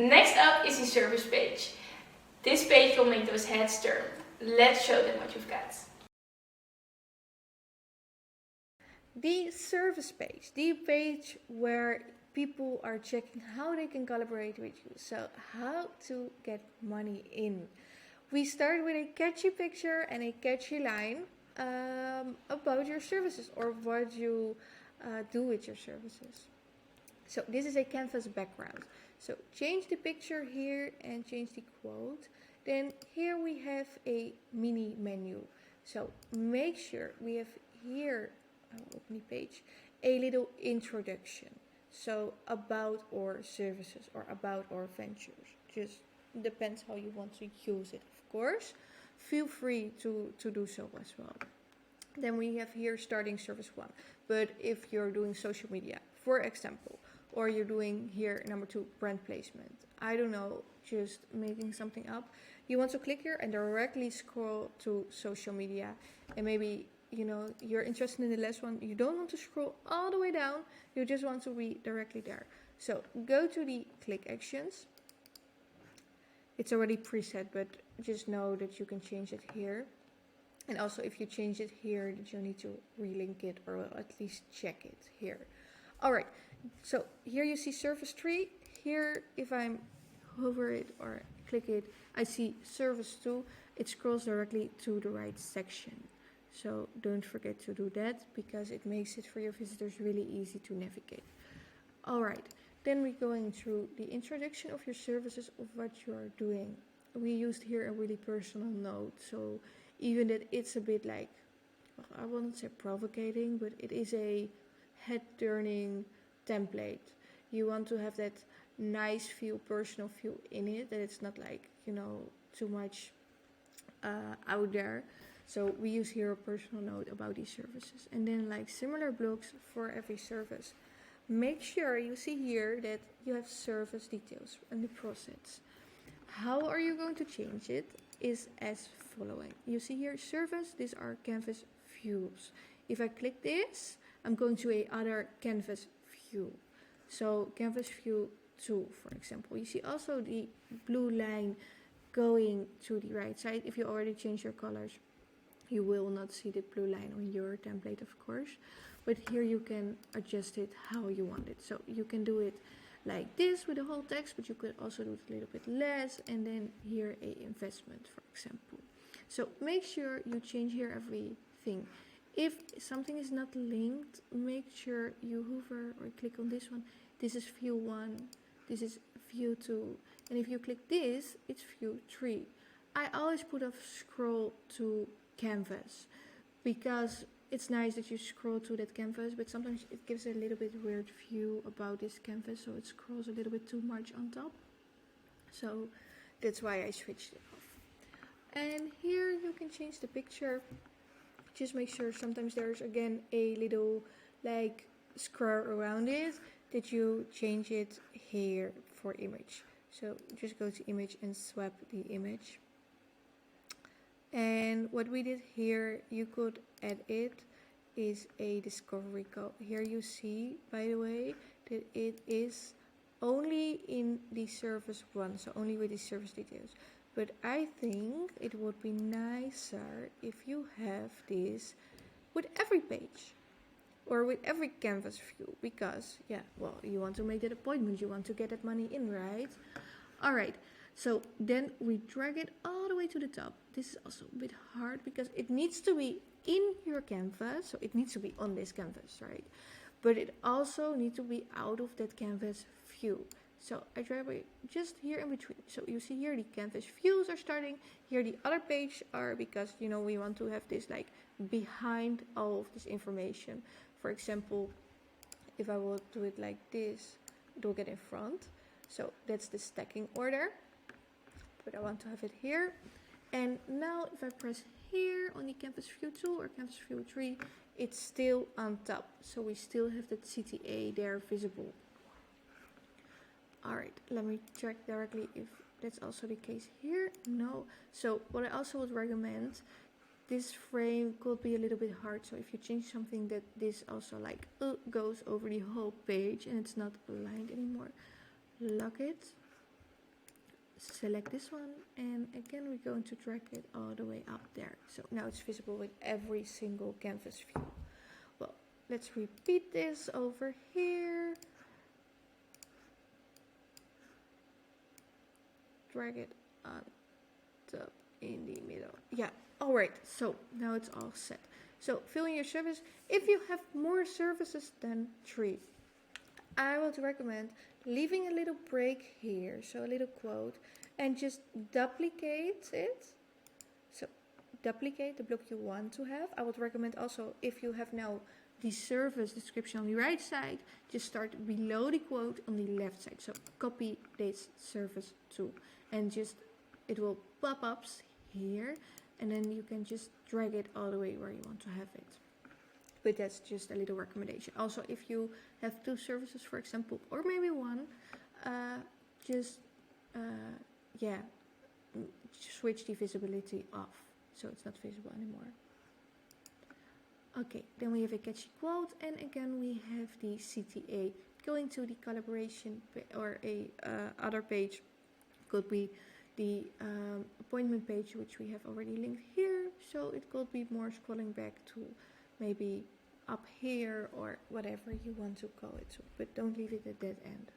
Next up is the service page. This page will make those heads turn. Let's show them what you've got. The service page, the page where people are checking how they can collaborate with you. So how to get money in. We start with a catchy picture and a catchy line about your services or what you do with your services. So this is a canvas background. So change the picture here and change the quote. Then here we have a mini menu. So make sure we have here, I'll open the page, a little introduction. So about our services or about our ventures. Just depends how you want to use it, of course. Feel free to do so as well. Then we have here starting service 1. But if you're doing social media, for example, or you're doing here number 2, brand placement, I don't know, just making something up, you want to click here and directly scroll to social media. And maybe, you know, you're interested in the last one, you don't want to scroll all the way down, you just want to be directly there. So go to the click actions. It's already preset, but just know that you can change it here. And also if you change it here, that you need to relink it or at least check it here. Alright, so here you see service tree. Here, if I hover it or click it, I see service 2. It scrolls directly to the right section. So don't forget to do that because it makes it for your visitors really easy to navigate. Alright, then we're going through the introduction of your services, of what you are doing. We used here a really personal note, so even that it's a bit like, I wouldn't say provocating, but it is a head-turning template. You want to have that nice feel, personal feel in it, that it's not like, you know, too much out there. So we use here a personal note about these services. And then like similar blocks for every service. Make sure you see here that you have service details and the process. How are you going to change it is as following. You see here service, these are canvas views. If I click this, I'm going to a other canvas view. So canvas view 2, for example. You see also the blue line going to the right side. If you already change your colors, you will not see the blue line on your template, of course. But here you can adjust it how you want it. So you can do it like this with the whole text, but you could also do it a little bit less. And then here a investment, for example. So make sure you change here everything. If something is not linked, make sure you hover or click on this one. This is view 1, this is view 2. And if you click this, it's view 3. I always put a scroll to canvas because it's nice that you scroll to that canvas, but sometimes it gives a little bit weird view about this canvas, so it scrolls a little bit too much on top. So that's why I switched it off. And here you can change the picture. Just make sure sometimes there's again a little like square around it, that you change it here for image. So just go to image and swap the image. And what we did here, you could add it, is a discovery code. Here you see, by the way, that it is only in the service 1, so only with the service details. But I think it would be nicer if you have this with every page or with every canvas view, because yeah, well, you want to make that appointment, you want to get that money in, right? All right. So then we drag it all the way to the top. This is also a bit hard because it needs to be in your canvas. So it needs to be on this canvas, right? But it also needs to be out of that canvas view. So I drag it just here in between. So you see here the canvas views are starting. Here the other page are, because, you know, we want to have this like behind all of this information. For example, if I will do it like this, it will get in front. So that's the stacking order. But I want to have it here. And now if I press here on the canvas view 2 or canvas view 3, it's still on top. So we still have that CTA there visible. Alright, let me check directly if that's also the case here. No. So what I also would recommend, this frame could be a little bit hard. So if you change something that this also like goes over the whole page and it's not aligned anymore, lock it. select this one, and again we're going to drag it all the way up there. So now it's visible with every single canvas view. Well, let's repeat this over here. Drag it on top in the middle. Yeah, alright, so now it's all set. So fill in your service. If you have more services than 3, I would recommend leaving a little break here, so a little quote, and just duplicate it. So duplicate the block you want to have. I would recommend also, if you have now the service description on the right side, just start below the quote on the left side. So copy this service too, and just it will pop up here, and then you can just drag it all the way where you want to have it. But that's just a little recommendation. Also, if you have 2 services, for example, or maybe 1, yeah, switch the visibility off, so it's not visible anymore. Okay, then we have a catchy quote, and again we have the CTA. Going to the collaboration or a other page could be the appointment page, which we have already linked here. So it could be more scrolling back to maybe up here or whatever you want to call it to, but don't leave it at that end.